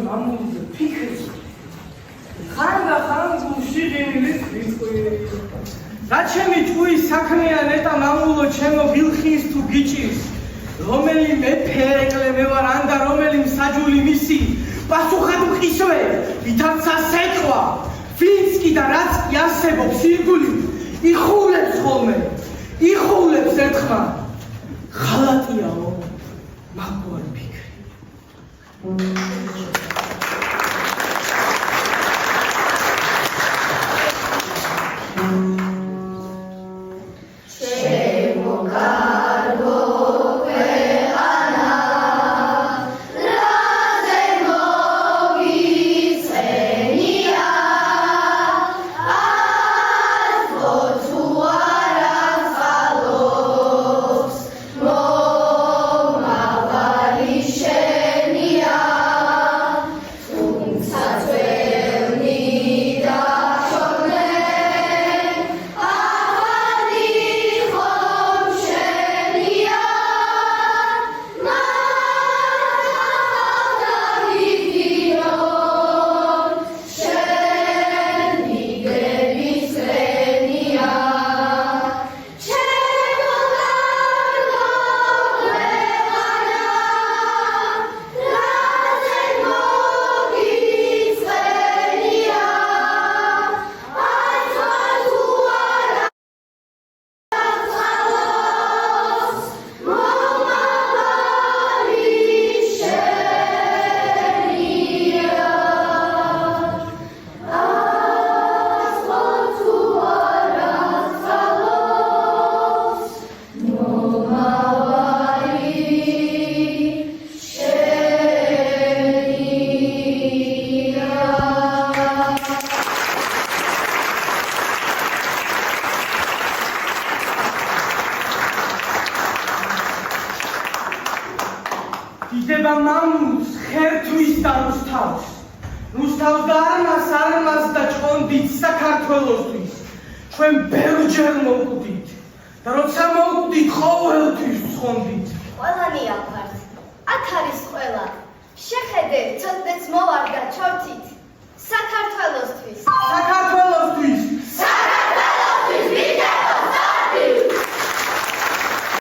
მამულზე ფიქრს ხან გუშიღინილი ვიყვი რა ჩემი ჭუის საქმეა ნეტა მამულო ჩემო ბილხის თუ გიჭირს რომელიმე ფერეკლე მე ვარ ანდა რომელი მსაჯული მისი პასუხად ვხისვე ვითარცა სეტყვა ვინც და რაც კი არსებობს ირგული იხულებს ხოლმე იხულებს ერთხმად ხალატიაო მაგვარი ფიქრი დიდება მამულს ხერთვის და რუსთავს და არმას და ჭყონდით საქართველოსთვის ჩვენ ბევრჯერ მოვკვდით და როცა მოვკვდით ყოველთვის ცხონდით ყველანი აფარს აქ არის ყველა